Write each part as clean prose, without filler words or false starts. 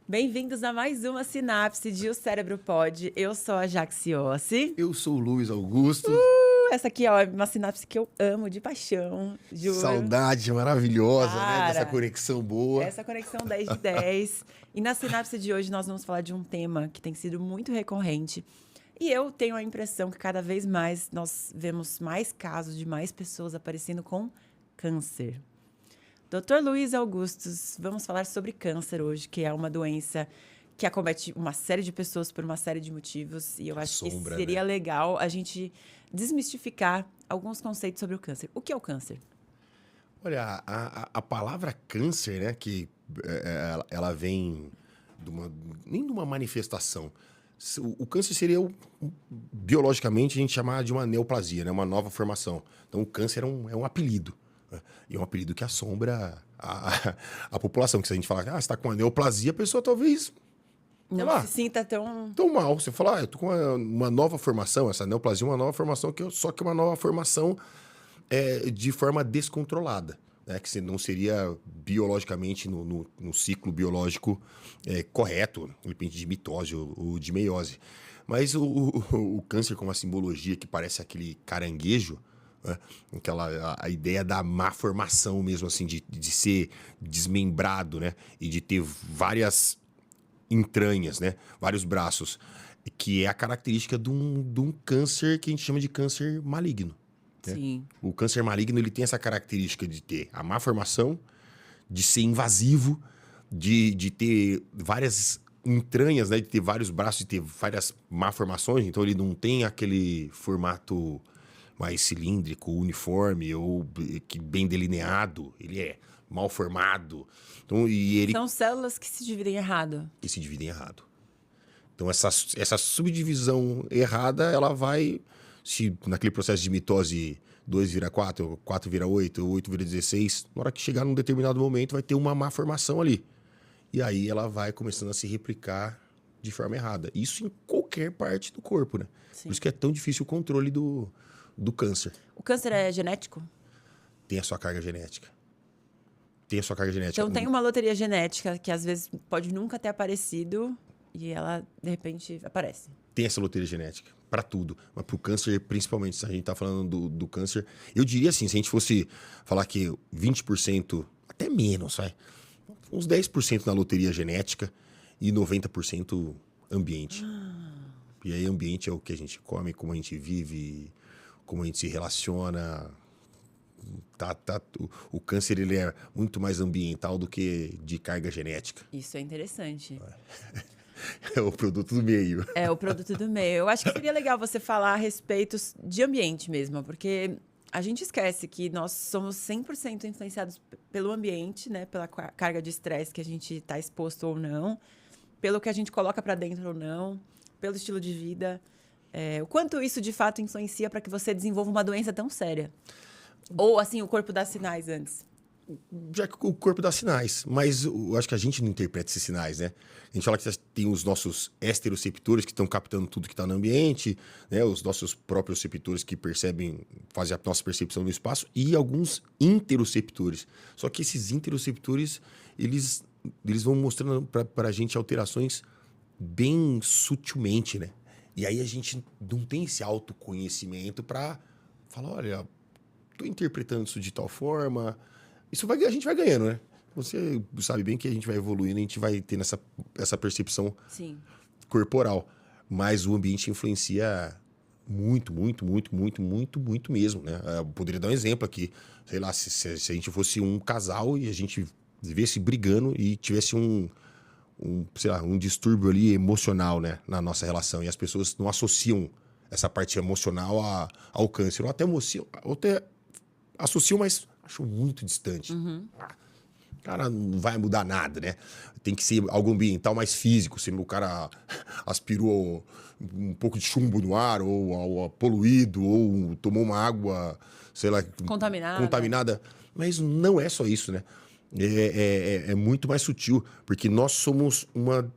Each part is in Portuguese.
Bem-vindos a mais uma Sinapse de O Cérebro Pod. Eu sou a Jaxiose. Eu sou o Luiz Augusto. Essa aqui ó, é uma sinapse que eu amo de paixão, juro. Saudade maravilhosa, né? Cara, Dessa conexão boa. Essa conexão 10 de 10. E na sinapse de hoje nós vamos falar de um tema que tem sido muito recorrente. E eu tenho a impressão que cada vez mais nós vemos mais casos de mais pessoas aparecendo com câncer. Dr. Luiz Augustus, vamos falar sobre câncer hoje, que é uma doença que acomete uma série de pessoas por uma série de motivos. E eu acho que seria legal a gente desmistificar alguns conceitos sobre o câncer. O que é o câncer? Olha, a palavra câncer, né, que ela vem nem de uma manifestação. O câncer seria, biologicamente, a gente chamar de uma neoplasia, né, uma nova formação. Então, o câncer é um apelido. E é um apelido que assombra a população. Que se a gente falar, você está com uma neoplasia, a pessoa talvez não se sinta tão mal. Você fala, eu tô com uma nova formação, essa neoplasia é uma nova formação, só que é uma nova formação de forma descontrolada. Né? Que não seria biologicamente, no ciclo biológico correto, de repente de mitose ou de meiose. Mas o câncer com uma simbologia que parece aquele caranguejo, né? A ideia da má formação mesmo, assim, de ser desmembrado, né? E de ter várias entranhas, né? Vários braços, que é a característica de um câncer que a gente chama de câncer maligno. Né? Sim. O câncer maligno ele tem essa característica de ter a má formação, de ser invasivo, de ter várias entranhas, né? De ter vários braços, de ter várias malformações. Então ele não tem aquele formato mais cilíndrico, uniforme ou que bem delineado. Ele é mal formado. Então, São células que se dividem errado. Que se dividem errado. Então, essa subdivisão errada, ela vai... Se naquele processo de mitose 2 vira 4, 4 vira 8, 8 vira 16, na hora que chegar num determinado momento, vai ter uma má formação ali. E aí ela vai começando a se replicar de forma errada. Isso em qualquer parte do corpo, né? Sim. Por isso que é tão difícil o controle do câncer. O câncer é genético? Tem a sua carga genética. Tem a sua carga genética. Então tem uma loteria genética que às vezes pode nunca ter aparecido e ela, de repente, aparece. Tem essa loteria genética para tudo, mas para o câncer, principalmente, se a gente está falando do câncer, eu diria assim, se a gente fosse falar que 20%, até menos, vai, uns 10% na loteria genética e 90% ambiente. E aí ambiente é o que a gente come, como a gente vive, como a gente se relaciona. O câncer ele é muito mais ambiental do que de carga genética. Isso é interessante. É o produto do meio. É o produto do meio. Eu acho que seria legal você falar a respeito de ambiente mesmo, porque a gente esquece que nós somos 100% influenciados pelo ambiente, né? Pela carga de estresse que a gente está exposto ou não, pelo que a gente coloca para dentro ou não, pelo estilo de vida. O quanto isso de fato influencia para que você desenvolva uma doença tão séria? Ou assim, o corpo dá sinais antes? Já que o corpo dá sinais, mas eu acho que a gente não interpreta esses sinais, né? A gente fala que tem os nossos esteroceptores que estão captando tudo que está no ambiente, né? Os nossos próprios receptores que fazem a nossa percepção no espaço e alguns interoceptores. Só que esses interoceptores, eles vão mostrando para a gente alterações bem sutilmente, né? E aí a gente não tem esse autoconhecimento para falar, olha, estou interpretando isso de tal forma... A gente vai ganhando, né? Você sabe bem que a gente vai evoluindo, a gente vai tendo essa percepção Sim. corporal. Mas o ambiente influencia muito, muito, muito, muito, muito, muito mesmo, né? Eu poderia dar um exemplo aqui. Sei lá, se a gente fosse um casal e a gente vivesse brigando e tivesse um distúrbio ali emocional, né? Na nossa relação. E as pessoas não associam essa parte emocional ao câncer. Ou até associam, mas... acho muito distante. Uhum. Cara, não vai mudar nada, né? Tem que ser algo ambiental mais físico. Se o cara aspirou um pouco de chumbo no ar, ou poluído, ou tomou uma água, sei lá... contaminada. Mas não é só isso, né? É muito mais sutil, porque nós somos uma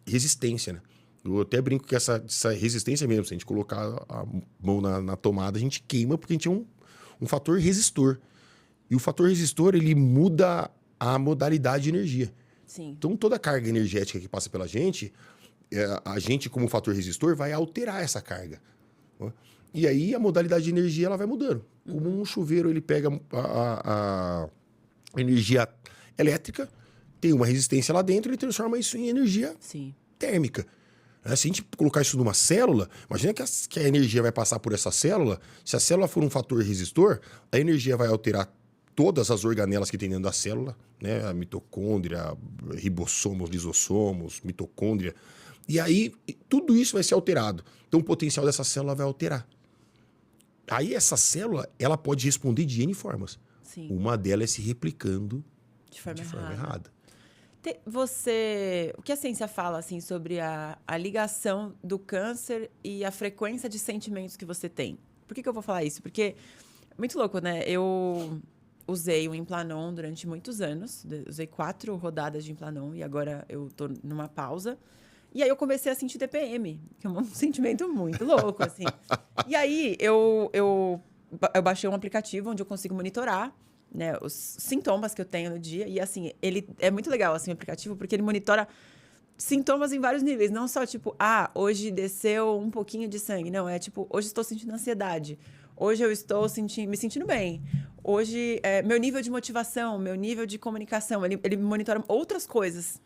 resistência, né? Eu até brinco que essa resistência mesmo, se a gente colocar a mão na tomada, a gente queima, porque a gente é um fator resistor. E o fator resistor, ele muda a modalidade de energia. Sim. Então, toda a carga energética que passa pela gente, a gente, como fator resistor, vai alterar essa carga. Né? E aí, a modalidade de energia ela vai mudando. Como um chuveiro, ele pega a energia elétrica, tem uma resistência lá dentro, ele transforma isso em energia Sim. térmica. Se a gente colocar isso numa célula, imagina que a energia vai passar por essa célula. Se a célula for um fator resistor, a energia vai alterar todas as organelas que tem dentro da célula, né? A mitocôndria, ribossomos, lisossomos, mitocôndria. E aí, tudo isso vai ser alterado. Então, o potencial dessa célula vai alterar. Aí, essa célula, ela pode responder de N formas. Sim. Uma delas é se replicando De forma errada. O que a ciência fala assim sobre a ligação do câncer e a frequência de sentimentos que você tem? Por que eu vou falar isso? Porque é muito louco, né? Eu usei o Implanon durante muitos anos. Usei 4 rodadas de Implanon e agora eu tô numa pausa. E aí eu comecei a sentir TPM, que é um sentimento muito louco, assim. E aí eu baixei um aplicativo onde eu consigo monitorar, né, os sintomas que eu tenho no dia. E, assim, ele é muito legal, assim, o aplicativo, porque ele monitora sintomas em vários níveis. Não só, tipo, hoje desceu um pouquinho de sangue. Não, é tipo, hoje estou sentindo ansiedade. Hoje eu estou me sentindo bem. Hoje, meu nível de motivação, meu nível de comunicação. Ele monitora outras coisas.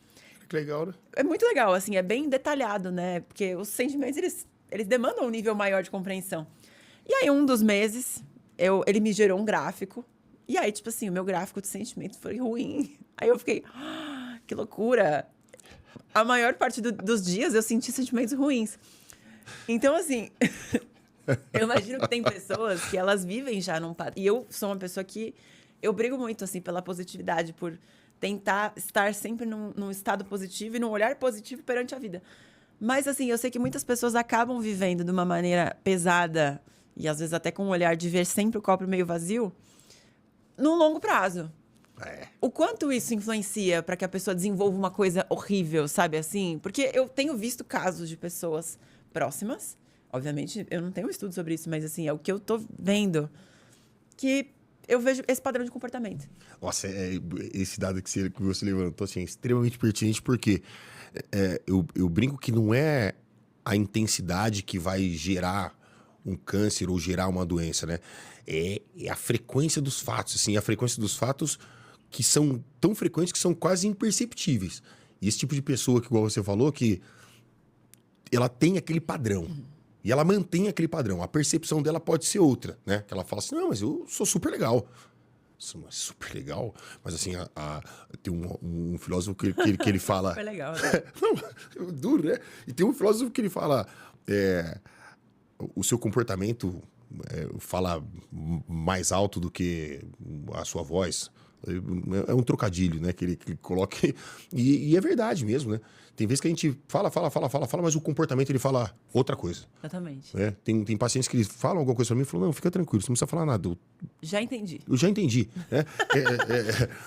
Que legal, né? É muito legal, assim, é bem detalhado, né? Porque os sentimentos, eles demandam um nível maior de compreensão. E aí, um dos meses, ele me gerou um gráfico. E aí, tipo assim, o meu gráfico de sentimento foi ruim. Aí eu fiquei, que loucura. A maior parte dos dias eu senti sentimentos ruins. Então, assim, eu imagino que tem pessoas que elas vivem já num padrão. E eu sou uma pessoa que eu brigo muito, assim, pela positividade, por tentar estar sempre num estado positivo e num olhar positivo perante a vida. Mas, assim, eu sei que muitas pessoas acabam vivendo de uma maneira pesada e, às vezes, até com um olhar de ver sempre o copo meio vazio, no longo prazo. O quanto isso influencia para que a pessoa desenvolva uma coisa horrível, sabe assim? Porque eu tenho visto casos de pessoas próximas, obviamente eu não tenho estudo sobre isso, mas assim, é o que eu tô vendo, que eu vejo esse padrão de comportamento. Nossa, esse dado que você levantou assim, é extremamente pertinente, porque eu brinco que não é a intensidade que vai gerar um câncer ou gerar uma doença, né? É a frequência dos fatos, assim, a frequência dos fatos que são tão frequentes que são quase imperceptíveis. E esse tipo de pessoa, que igual você falou, que ela tem aquele padrão. E ela mantém aquele padrão. A percepção dela pode ser outra, né? Que ela fala assim, não, mas eu sou super legal. Super legal? Mas assim, tem um filósofo que ele fala... Super legal, né? Não, duro, né? E tem um filósofo que ele fala... o seu comportamento fala mais alto do que a sua voz. É um trocadilho, né? Que ele coloca. E é verdade mesmo, né? Tem vezes que a gente fala, mas o comportamento ele fala outra coisa. Exatamente. Né? Tem pacientes que eles falam alguma coisa pra mim e falam, não, fica tranquilo, você não precisa falar nada. Já entendi. Eu já entendi. Né?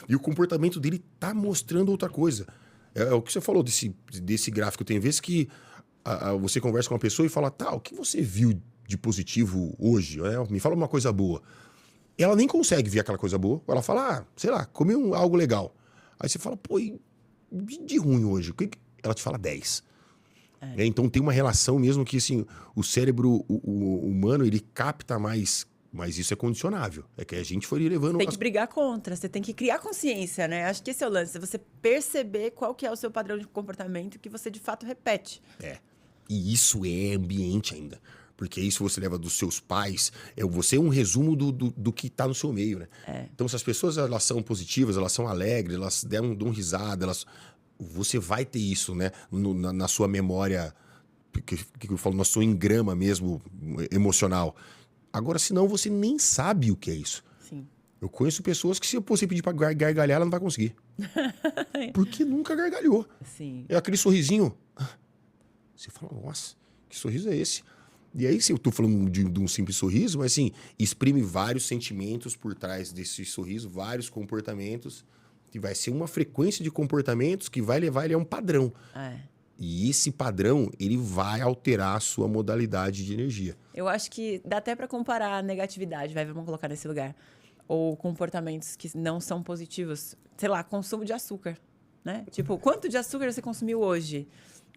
E o comportamento dele tá mostrando outra coisa. É o que você falou desse gráfico. Tem vezes que você conversa com uma pessoa e fala, o que você viu de positivo hoje? Me fala uma coisa boa. Ela nem consegue ver aquela coisa boa. Ela fala, sei lá, comi algo legal. Aí você fala, pô, e de ruim hoje? Ela te fala 10. Então tem uma relação mesmo que assim, o cérebro humano, ele capta mais, mas isso é condicionável. É que a gente foi levando... Tem que brigar contra, você tem que criar consciência, né? Acho que esse é o lance, você perceber qual que é o seu padrão de comportamento que você de fato repete. E isso é ambiente ainda. Porque isso você leva dos seus pais. Você é um resumo do que está no seu meio, né? Então, se as pessoas elas são positivas, elas são alegres, elas dão risada, você vai ter isso, né? Na sua memória, que eu falo, na sua engrama mesmo, emocional. Agora, senão, você nem sabe o que é isso. Sim. Eu conheço pessoas que, se você pedir para gargalhar, ela não vai conseguir. Porque nunca gargalhou. Sim. É aquele sorrisinho. Você fala, nossa, que sorriso é esse? E aí, se eu tô falando de um simples sorriso, mas assim, exprime vários sentimentos por trás desse sorriso, vários comportamentos, e vai ser uma frequência de comportamentos que vai levar ele a um padrão. E esse padrão, ele vai alterar a sua modalidade de energia. Eu acho que dá até para comparar a negatividade, vamos colocar nesse lugar. Ou comportamentos que não são positivos. Sei lá, consumo de açúcar. né? Tipo, quanto de açúcar você consumiu hoje?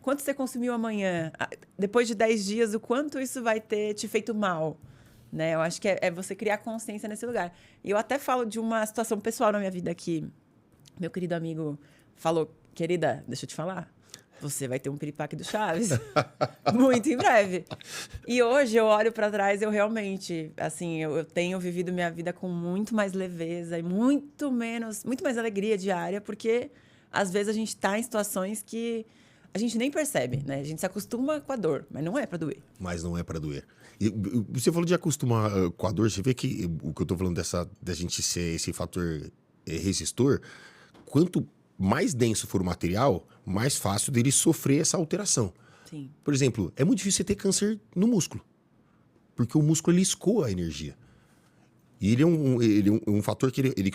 Quanto você consumiu amanhã? Depois de 10 dias, o quanto isso vai ter te feito mal? Né? Eu acho que é você criar consciência nesse lugar. E eu até falo de uma situação pessoal na minha vida que meu querido amigo falou, querida, deixa eu te falar, você vai ter um piripaque do Chaves muito em breve. E hoje eu olho para trás, eu realmente, assim, eu tenho vivido minha vida com muito mais leveza e muito mais alegria diária, porque às vezes a gente está em situações que a gente nem percebe, né? A gente se acostuma com a dor, mas não é para doer. Mas não é para doer. E você falou de acostumar com a dor, você vê que o que eu tô falando da gente ser esse fator resistor, quanto mais denso for o material, mais fácil dele sofrer essa alteração. Sim. Por exemplo, é muito difícil você ter câncer no músculo, porque o músculo ele escoa a energia. E ele é um fator que ele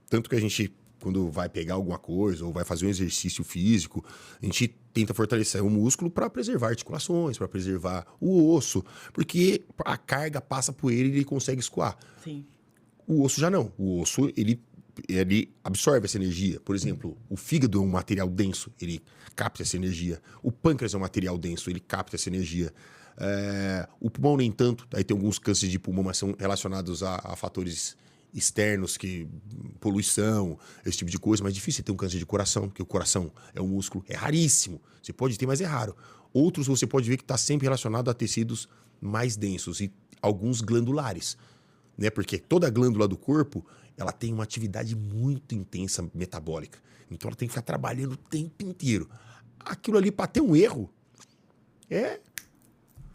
tanto que a gente, quando vai pegar alguma coisa ou vai fazer um exercício físico, a gente tenta fortalecer o músculo para preservar articulações, para preservar o osso, porque a carga passa por ele e ele consegue escoar. Sim. O osso já não. O osso, ele absorve essa energia. Por exemplo, o fígado é um material denso, ele capta essa energia. O pâncreas é um material denso, ele capta essa energia. O pulmão nem tanto. Aí tem alguns cânceres de pulmão, mas são relacionados a fatores externos, que poluição, esse tipo de coisa. Mas é difícil ter um câncer de coração, porque o coração é um músculo, é raríssimo. Você pode ter, mas é raro. Outros você pode ver que está sempre relacionado a tecidos mais densos e alguns glandulares, né? Porque toda glândula do corpo, ela tem uma atividade muito intensa metabólica. Então ela tem que ficar trabalhando o tempo inteiro. Aquilo ali, para ter um erro, é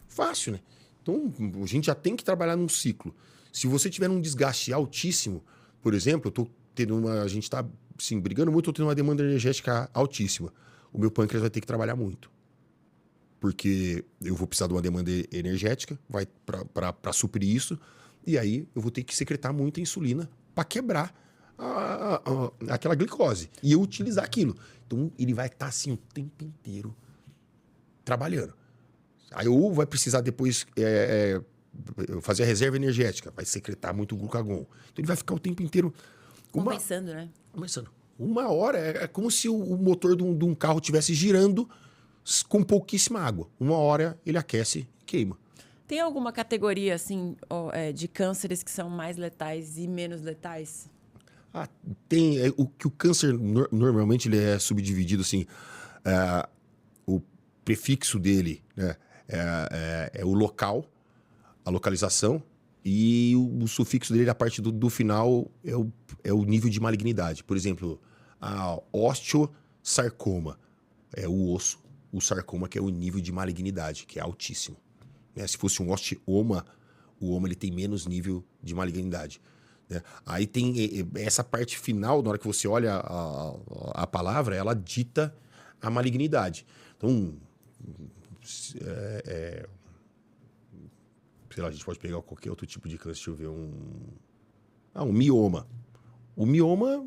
fácil, né? Então a gente já tem que trabalhar num ciclo. Se você tiver um desgaste altíssimo, por exemplo, a gente está assim, brigando muito, eu tô tendo uma demanda energética altíssima. O meu pâncreas vai ter que trabalhar muito. Porque eu vou precisar de uma demanda energética, vai para suprir isso, e aí eu vou ter que secretar muita insulina para quebrar aquela glicose e eu utilizar aquilo. Então ele vai estar assim o tempo inteiro trabalhando. Aí ou vai precisar depois fazer a reserva energética, vai secretar muito glucagon. Então ele vai ficar o tempo inteiro Compensando, né? Começando. Uma hora é como se o motor de um carro estivesse girando com pouquíssima água. Uma hora ele aquece e queima. Tem alguma categoria, assim, de cânceres que são mais letais e menos letais? Tem. O câncer, normalmente, ele é subdividido, assim, o prefixo dele, né, é o local, a localização, e o sufixo dele, a parte do final, é o nível de malignidade. Por exemplo, a osteosarcoma é o osso, o sarcoma, que é o nível de malignidade, que é altíssimo. Se fosse um osteoma, o ele tem menos nível de malignidade. Né? Aí tem essa parte final, na hora que você olha a palavra, ela dita a malignidade. Então, sei lá, a gente pode pegar qualquer outro tipo de câncer. Deixa eu ver, um mioma. O mioma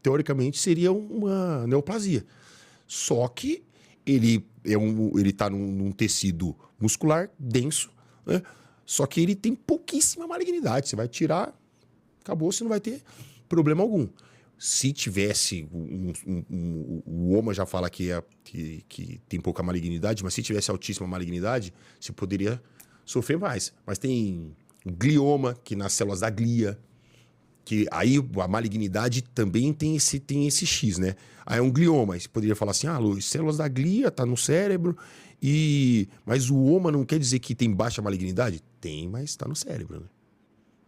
teoricamente seria uma neoplasia. Só que ele está num tecido muscular denso, né? Só que ele tem pouquíssima malignidade. Você vai tirar, acabou, você não vai ter problema algum. Se tivesse, o OMA já fala que tem pouca malignidade, mas se tivesse altíssima malignidade, você poderia sofrer mais. Mas tem glioma, que nas células da glia, que aí a malignidade também tem esse X, né? Aí é um glioma, aí você poderia falar assim, Luiz, células da glia, tá no cérebro, mas o OMA não quer dizer que tem baixa malignidade? Tem, mas está no cérebro, né?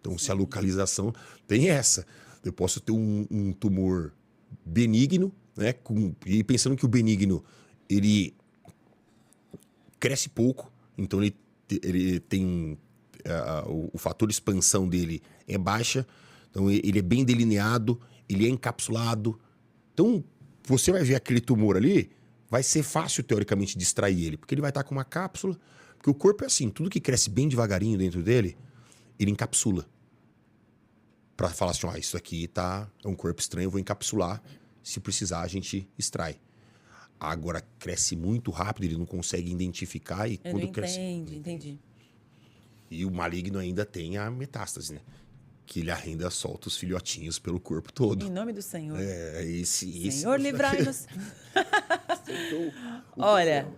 Então, se a localização tem essa, eu posso ter um tumor benigno, né? E pensando que o benigno, ele cresce pouco, então ele tem o fator de expansão dele é baixa, então ele é bem delineado, ele é encapsulado. Então, você vai ver aquele tumor ali, vai ser fácil, teoricamente, de extrair ele, porque ele vai estar com uma cápsula, porque o corpo é assim, tudo que cresce bem devagarinho dentro dele, ele encapsula. Para falar assim, isso aqui é um corpo estranho, eu vou encapsular, se precisar a gente extrai. Agora, cresce muito rápido, ele não consegue identificar Entendi. E o maligno ainda tem a metástase, né? que ele ainda solta os filhotinhos pelo corpo todo. Em nome do Senhor. Esse Senhor, livrai-nos. Olha,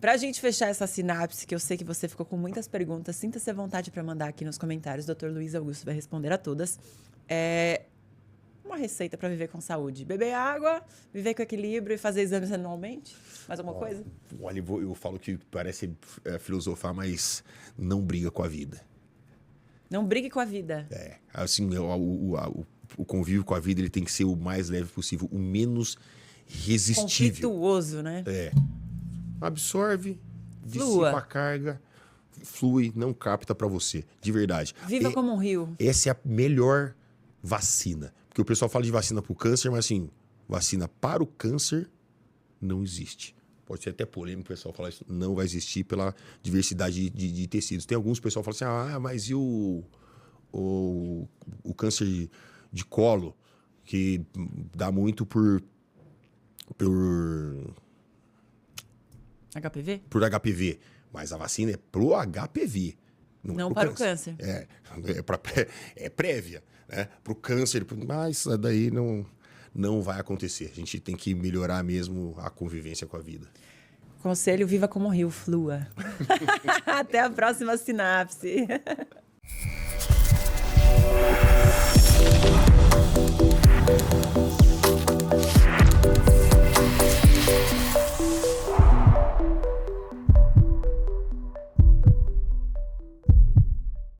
pra gente fechar essa sinapse, que eu sei que você ficou com muitas perguntas, sinta-se à vontade para mandar aqui nos comentários. O Dr. Luiz Augusto vai responder a todas. Uma receita para viver com saúde. Beber água, viver com equilíbrio e fazer exames anualmente? Mais alguma coisa? Olha, eu falo que parece filosofar, mas não briga com a vida. Não brigue com a vida. Assim, o convívio com a vida ele tem que ser o mais leve possível, o menos resistível. Conflituoso, né? Absorve, Flua. dissipa a carga, flui, não capta para você, de verdade. Viva como um rio. Essa é a melhor vacina. Porque o pessoal fala de vacina para o câncer, mas assim, vacina para o câncer não existe. Pode ser até polêmico o pessoal falar isso. Não vai existir pela diversidade de tecidos. Tem alguns pessoal que falam assim, mas e o câncer de colo, que dá muito por HPV? Por HPV. Mas a vacina é pro HPV. Não para o câncer. É prévia, né? Pro câncer. Mas isso daí não vai acontecer. A gente tem que melhorar mesmo a convivência com a vida. Conselho, viva como um rio, flua. Até a próxima sinapse.